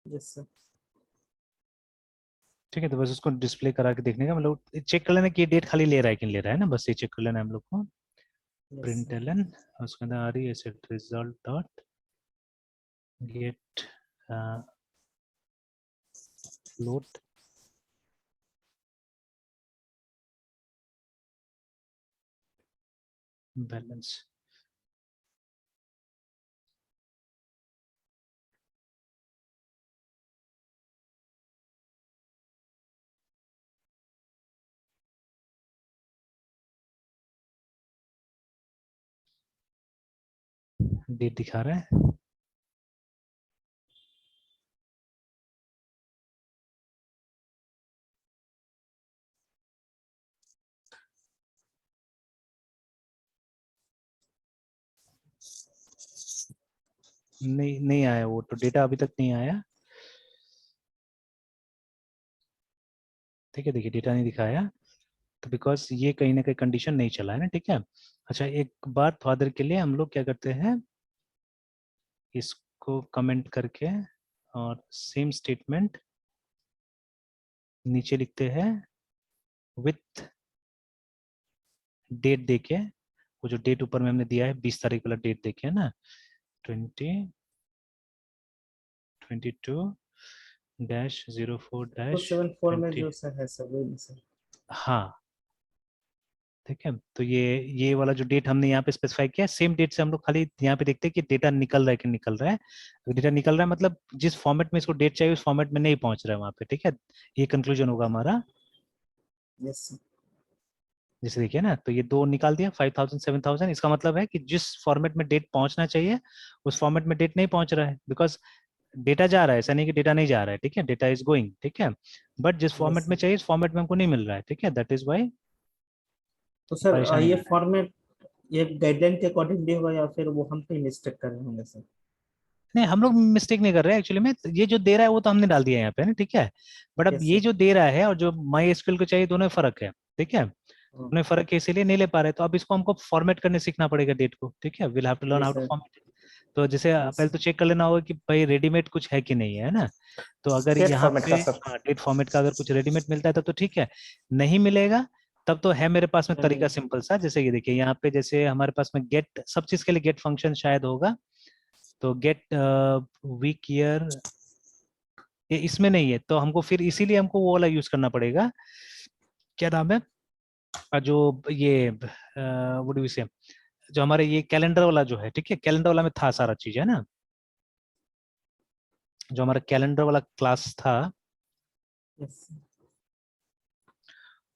Yes sir. ठीक है, तो बस उसको डिस्प्ले करा के देखने का, मतलब चेक कर लेना कि ये डेट खाली ले रहा है कि नहीं ले रहा है ना, बस ये चेक कर लेना हम लोग को। Yes print sir. एलन, उसके अंदर आ रही है set result dot get float balance. Date दिखा रहा है। नहीं नहीं आया वो तो, डेटा अभी तक नहीं आया। ठीक है, देखिए डेटा नहीं दिखाया, तो बिकॉज ये कहीं ना कहीं कंडीशन नहीं चला है ना। ठीक है, अच्छा एक बार थोड़ा देर के लिए हम लोग क्या करते हैं, इसको कमेंट करके और सेम स्टेटमेंट नीचे लिखते हैं विथ डेट देके। वो जो डेट ऊपर में हमने दिया है 20 तारीख वाला डेट देखे है ना, 274 में 2022-04-20। जो सर है सर, वही सर। हाँ ठीक है, तो ये वाला जो डेट हमने यहाँ पे स्पेसिफाई किया, सेम डेट से हम लोग खाली यहाँ पे देखते हैं कि डेटा निकल रहा है कि निकल रहा है। तो डेटा निकल रहा है मतलब जिस फॉर्मेट में इसको डेट चाहिए उस फॉर्मेट में नहीं पहुंच रहा है वहाँ पे। ठीक है, ये कंक्लूजन होगा हमारा। Yes sir. जैसे देखिए ना, तो ये दो निकाल दिया 5000 7000, इसका मतलब है कि जिस फॉर्मेट में डेट पहुंचना चाहिए उस फॉर्मेट में डेट नहीं पहुंच रहा है, बिकॉज डेटा जा रहा है, ऐसा नहीं कि डेटा नहीं जा रहा है। ठीक है, डेटा इज गोइंग। ठीक है, बट जिस यस फॉर्मेट में सर। चाहिए उस फॉर्मेट में हमको नहीं मिल रहा है। ठीक है, दैट इज वाई तो सर परेशानी ये आ रहा है। फॉर्मेट ये गाइडलाइन के अकॉर्डिंगली होगा या फिर वो हम पे मिस्टेक कर रहे होंगे सर? नहीं, हम लोग मिस्टेक नहीं कर रहे हैं एक्चुअली में, ये जो दे रहा है वो तो हमने डाल दिया है यहाँ पे ना। ठीक है, बट अब यस ये सर। जो दे रहा है और जो माई एसक्यूएल को चाहिए, दोनों में फर्क है। ठीक है, दोनों में फर्क है, इसीलिए नहीं ले पा रहे। तो अब इसको हमको फॉर्मेट करने सीखना पड़ेगा डेट को। ठीक है, will have to learn yes how to sir. Format. तो जैसे यस पहले तो चेक कर लेना होगा कि भाई रेडीमेड कुछ है कि नहीं है ना। तो अगर डेट यहाँ फॉर्मेट पे का सर। डेट फॉर्मेट का अगर कुछ रेडीमेड मिलता है तब तो ठीक है, नहीं मिलेगा तब तो है मेरे पास में तरीका सिंपल सा। जैसे ये देखिए यहाँ पे, जैसे हमारे पास में गेट सब चीज के लिए गेट फंक्शन शायद होगा, तो गेट वीक ईयर ये इसमें नहीं है, तो हमको फिर इसीलिए हमको वो वाला यूज करना पड़ेगा। क्या नाम है जो ये व्हाट डू वी से, जो हमारे ये कैलेंडर वाला जो है। ठीक है, कैलेंडर वाला में था सारा चीज है ना, जो हमारा कैलेंडर वाला क्लास था यस।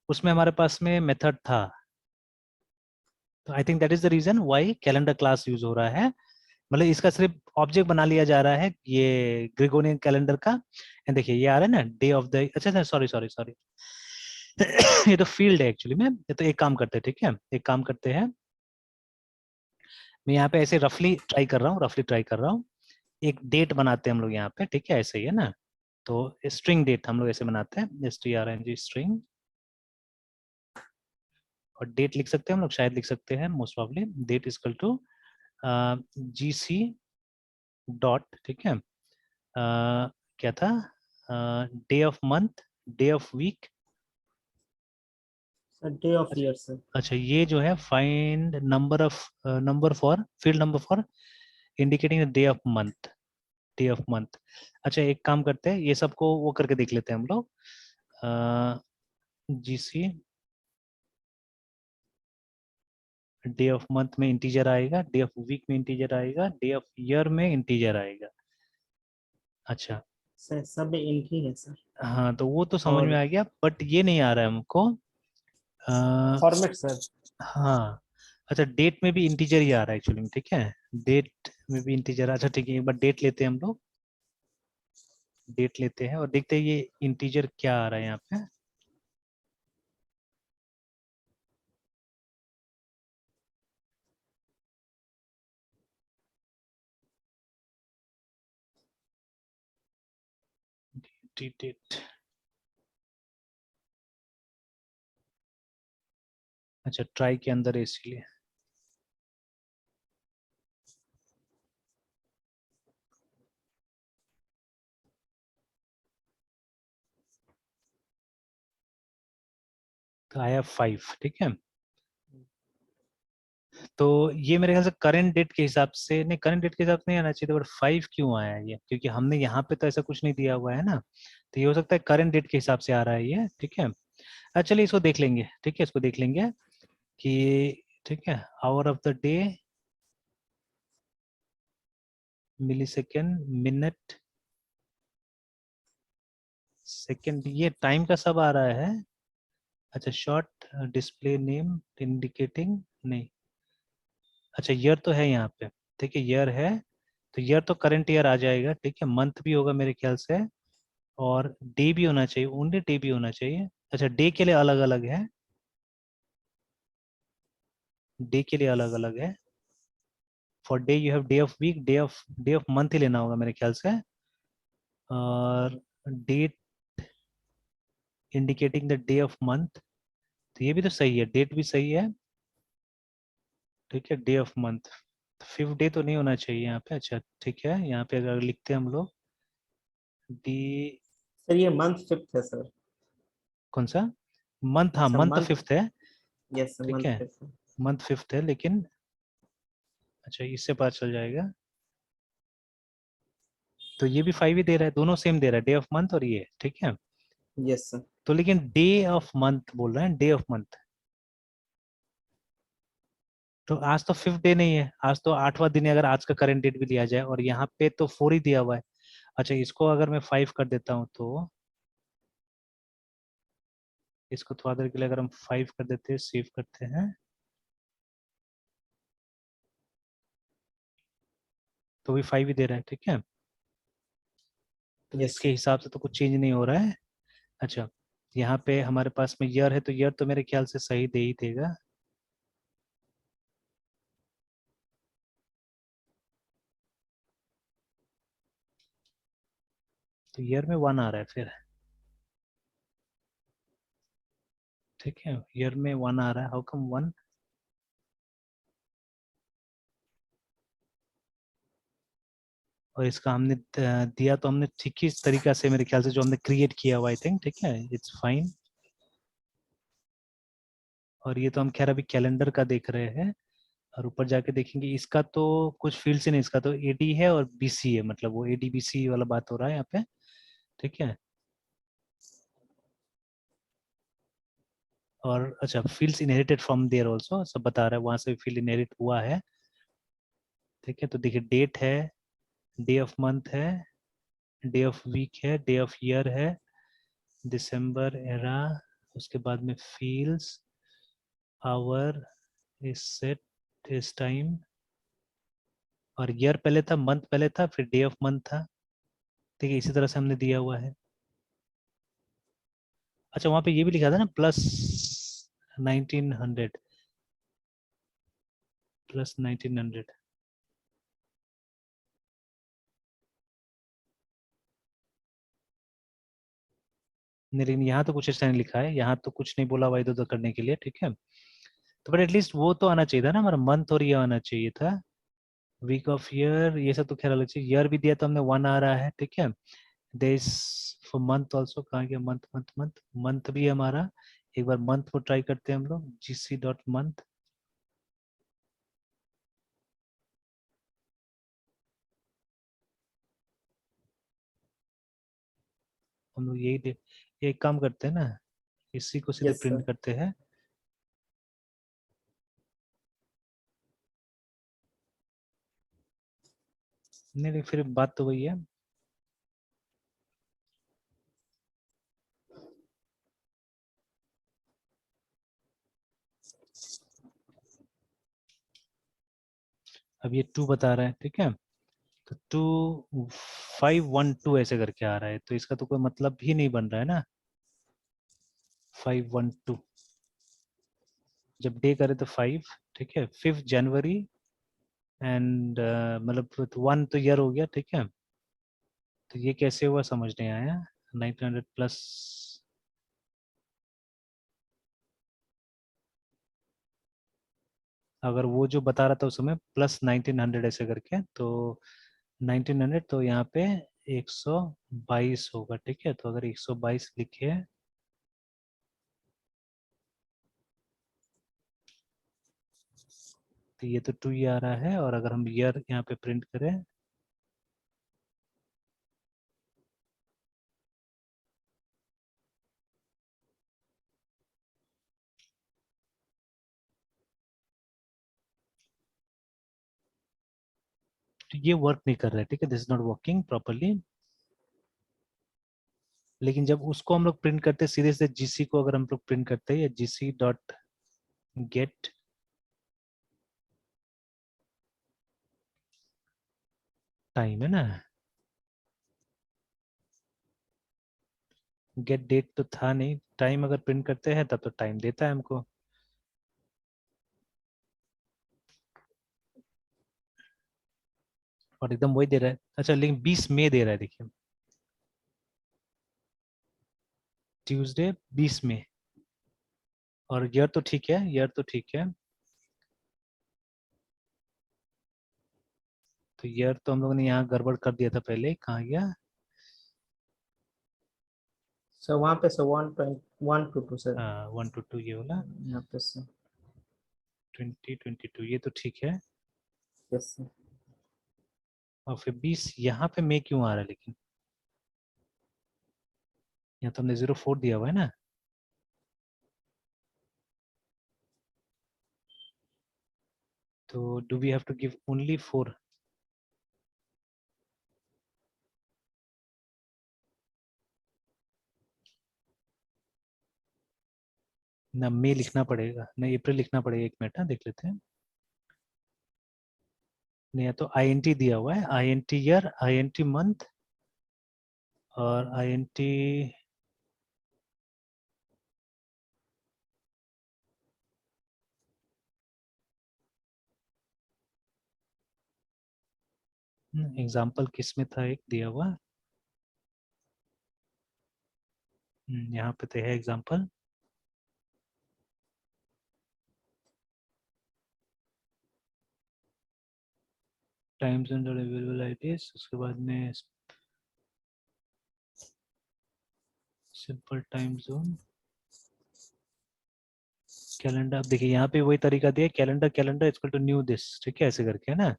उसमें हमारे पास में मेथड था। तो I think that is the reason why calendar class use हो रहा है। मतलब इसका सिर्फ ऑब्जेक्ट बना लिया जा रहा है ये ग्रेगोरियन कैलेंडर का। एंड देखिए ये आ रहा है ना डे ऑफ द, अच्छा सॉरी सॉरी सॉरी ये तो फील्ड है एक्चुअली में। ये तो एक काम करते हैं, ठीक है, एक काम करते हैं, मैं यहाँ पे ऐसे रफली ट्राई कर रहा हूँ, रफली ट्राई कर रहा हूँ। एक डेट बनाते हैं हम लोग यहाँ पे। ठीक है, ऐसे ही है ना, तो स्ट्रिंग डेट हम लोग ऐसे बनाते हैं, STRNG स्ट्रिंग, और डेट लिख सकते हैं हम लोग, शायद लिख सकते हैं most probably, date is equal to GC dot. ठीक है, क्या था, day of month, day of week. Sir day of अच्छा, ईयर सर। अच्छा ये जो है find number of, number for field number for indicating the day of month, day of month. अच्छा एक काम करते हैं, ये सबको वो करके देख लेते हैं हम लोग। GC डे ऑफ मंथ में इंटीजर आएगा, डे ऑफ वीक में इंटीजर आएगा, डे ऑफ ईयर में इंटीजर आएगा। अच्छा सर सब इनकी है सर। हाँ, तो वो तो समझ में और आ गया, बट ये नहीं आ रहा है हमको। आ, फॉर्मेट सर। हाँ, अच्छा डेट में भी इंटीजर ही आ रहा है एक्चुअली में। ठीक है, डेट में भी इंटीजर। अच्छा ठीक है, एक बार डेट लेते हैं हम लोग, डेट लेते हैं और देखते हैं ये इंटीजर क्या आ रहा है यहाँ पे। डेट, अच्छा ट्राई के अंदर है इसीलिए। तो आई हैव 5, ठीक है। तो ये मेरे ख्याल से करंट डेट के हिसाब से नहीं, करंट डेट के हिसाब से नहीं आना चाहिए, बट 5 क्यों आया ये, क्योंकि हमने यहाँ पे तो ऐसा कुछ नहीं दिया हुआ है ना, तो ये हो सकता है करंट डेट के हिसाब से आ रहा है ये, ठीक है। चलिए इसको देख लेंगे, ठीक है, इसको देख लेंगे कि ठीक है, hour of the day, millisecond, minute, second, ये टाइम का सब आ रहा है। अच्छा, शॉर्ट डिस्प्ले नेम इंडिकेटिंग, नहीं, अच्छा ईयर तो है यहाँ पे, ठीक है, ईयर है, तो ईयर तो करंट ईयर आ जाएगा, ठीक है। मंथ भी होगा मेरे ख्याल से, और डे भी होना चाहिए, ओनली डे भी होना चाहिए। अच्छा, डे के लिए अलग अलग है, डे के लिए अलग अलग है। For day you have day of week, day of month ही लेना होगा मेरे ख्याल से। और date indicating the day of month, तो ये भी तो सही है, डेट भी सही है, ठीक है, day of month. Fifth day तो नहीं होना चाहिए यहाँ पे, अच्छा ठीक है, यहाँ पे अगर लिखते हैं हम लोग डी, सर ये मंथ फिफ्थ है सर। कौन सा मंथ, हाँ अच्छा मंथ मंथ, फिफ्थ है, यस सर ठीक मंथ है, फिफ्थ है। मंथ फिफ्थ है, लेकिन अच्छा इससे पता चल जाएगा, तो ये भी 5 ही दे रहा है, दोनों सेम दे रहा है, डे ऑफ मंथ और ये, ठीक है। Yes sir. तो लेकिन डे ऑफ मंथ बोल रहे हैं, डे ऑफ मंथ, तो आज तो फिफ्थ डे नहीं है, आज तो 8वां दिन है, अगर आज का करंट डेट भी लिया जाए, और यहाँ पे तो 4 ही दिया हुआ है। अच्छा, इसको अगर मैं 5 कर देता हूँ तो, इसको थोड़ा देर के लिए अगर हम 5 कर देते हैं, सेव करते हैं, तो भी 5 ही दे रहा है, ठीक है। तो यस। इसके हिसाब से तो कुछ चेंज नहीं हो रहा है। अच्छा, यहाँ पे हमारे पास में ईयर है, तो ईयर तो मेरे ख्याल से सही दे ही देगा। तो ईयर में 1 आ रहा है फिर, ठीक है, ईयर में 1 आ रहा है, हाउ कम 1? और इसका हमने दिया तो हमने ठीक ही तरीका से, मेरे ख्याल से जो हमने क्रिएट किया हुआ, आई थिंक, ठीक है, इट्स फाइन। और ये तो हम खैर अभी कैलेंडर का देख रहे हैं, और ऊपर जाके देखेंगे, इसका तो कुछ फील्ड से नहीं, इसका तो एडी है और बीसी है, मतलब वो एडी बीसी वाला बात हो रहा है यहाँ पे, ठीक है। और अच्छा, fields inherited from there also, सब बता रहा है, वहां से फील्ड इनहेरिट हुआ है, ठीक है। तो देखिए, डेट है, डे ऑफ मंथ है, डे ऑफ वीक है, डे ऑफ ईयर है, दिसंबर एरा, उसके बाद में fields, hour, is set, is time, और ईयर पहले था, मंथ पहले था, फिर डे ऑफ मंथ था, ठीक है, इसी तरह से हमने दिया हुआ है। अच्छा, वहां पे ये भी लिखा था ना, प्लस 1900, प्लस 1900, नहीं, लेकिन यहाँ तो कुछ ऐसा नहीं लिखा है, यहाँ तो कुछ नहीं बोला हुआ इधर उधर करने के लिए, ठीक है। तो बट एटलीस्ट वो तो आना चाहिए था ना, हमारा मंथ और ये आना चाहिए था, वीक ऑफ ईयर, ये सब तो खैर अलग चीज, ईयर भी दिया तो हमने 1 आ रहा है, ठीक है। देस फॉर मंथ ऑल्सो, कहाँ गया मंथ, मंथ मंथ, मंथ भी है हमारा, एक बार मंथ को ट्राई करते हैं हम लोग, gc.month, हम लोग यही दे, एक काम करते हैं ना, इसी को सीधे यस प्रिंट सर। करते हैं। नहीं नहीं, फिर बात तो वही है, अब ये 2 बता रहा है, ठीक है, तो 2512 ऐसे करके आ रहा है, तो इसका तो कोई मतलब ही नहीं बन रहा है ना, 512, जब डे करे तो 5, ठीक है, 5 जनवरी, एंड मतलब 1 तो ईयर हो गया, ठीक है। तो ये कैसे हुआ समझ नहीं आया, 1900 प्लस, अगर वो जो बता रहा था उस समय प्लस 1900 ऐसे करके, तो 1900, तो यहाँ पे 122 होगा, ठीक है। तो अगर 122 लिखे, तो ये तो 2 आ रहा है, और अगर हम ईयर यहाँ पे प्रिंट करें तो ये वर्क नहीं कर रहा है, ठीक है, this is not working properly. लेकिन जब उसको हम लोग प्रिंट करते हैं सीधे से जीसी को, अगर हम लोग प्रिंट करते हैं, या जीसी डॉट गेट टाइम है ना, गेट डेट तो था नहीं, टाइम अगर प्रिंट करते हैं तब तो टाइम देता है हमको। और एकदम वही दे रहा है। अच्छा, लेकिन 20 मई दे रहा है, देखिए ट्यूसडे 20 मई, और ईयर तो ठीक है, ईयर तो ठीक है। तो ईयर तो हम लोगों ने यहाँ गड़बड़ कर दिया था पहले, कहाँ गया? सर वहाँ पे सर 1.122 सर, 1 to 2 ये वाला, यहाँ पे सर। 2022 ये तो ठीक है। Yes sir. और फिर 20 यहाँ पे मई क्यों आ रहा है लेकिन? यहाँ तो हमने 04 दिया हुआ है ना। तो do we have to give only 4? ना मई लिखना पड़ेगा, ना अप्रैल लिखना पड़ेगा, एक मिनट देख लेते हैं। नहीं, या तो INT दिया हुआ है, INT ईयर, INT मंथ, और INT एग्जाम्पल किस में था, एक दिया हुआ। यहाँ पे तो है example. Times and available IDs, उसके बाद में सिंपल टाइम जोन, कैलेंडर। अब देखिए यहाँ पे वही तरीका दिया, calendar calendar equal to new this, ठीक है, ऐसे करके है ना।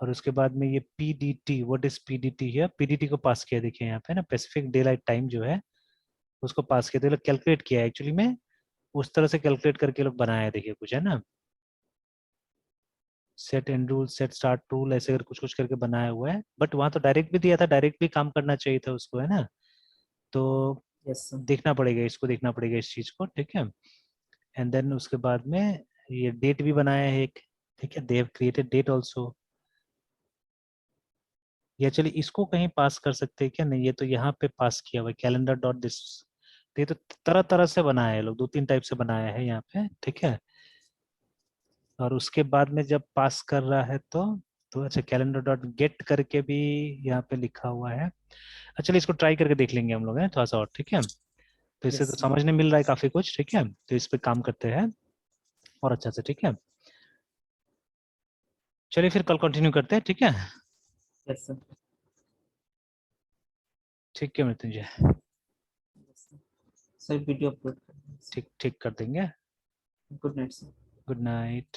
और उसके बाद में ये PDT, व्हाट इज PDT है, PDT को पास किया, देखिए यहाँ पे ना पैसिफिक डे लाइट टाइम जो है उसको पास किया, तो ये लोग कैलकुलेट किया है एक्चुअली में, उस तरह से कैलकुलेट करके लोग बनाया है, देखिए कुछ है ना, set and rule, set start rule, ऐसे कर कुछ कुछ करके बनाया हुआ है। बट वहाँ तो डायरेक्ट भी दिया था, डायरेक्ट भी काम करना चाहिए था उसको, है ना। तो यस सर। देखना पड़ेगा, इसको देखना पड़ेगा इस चीज को, ठीक है। एंड देन उसके बाद में ये डेट भी बनाया है एक, ठीक है, they have created date also. या चलिए इसको कहीं पास कर सकते हैं क्या? नहीं, ये तो यहाँ पे पास किया हुआ है, कैलेंडर डॉट दिस। ये तो तरह तरह से बनाया है लोग, 2-3 टाइप से बनाया है यहाँ पे, ठीक है। और उसके बाद में जब पास कर रहा है तो अच्छा, कैलेंडर डॉट गेट करके भी यहाँ पे लिखा हुआ है। अच्छा, चलिए इसको ट्राई करके देख लेंगे हम लोग, है थोड़ा सा और, ठीक है। तो इससे यस तो सर। समझने मिल रहा है काफी कुछ, ठीक है, तो इस पे काम करते हैं और अच्छा से, ठीक है। चलिए फिर कल कंटिन्यू करते हैं, ठीक है। Yes sir. ठीक है मृत्युंजय, सर वीडियो अपलोड कर। ठीक ठीक कर देंगे। Good night sir. Good night.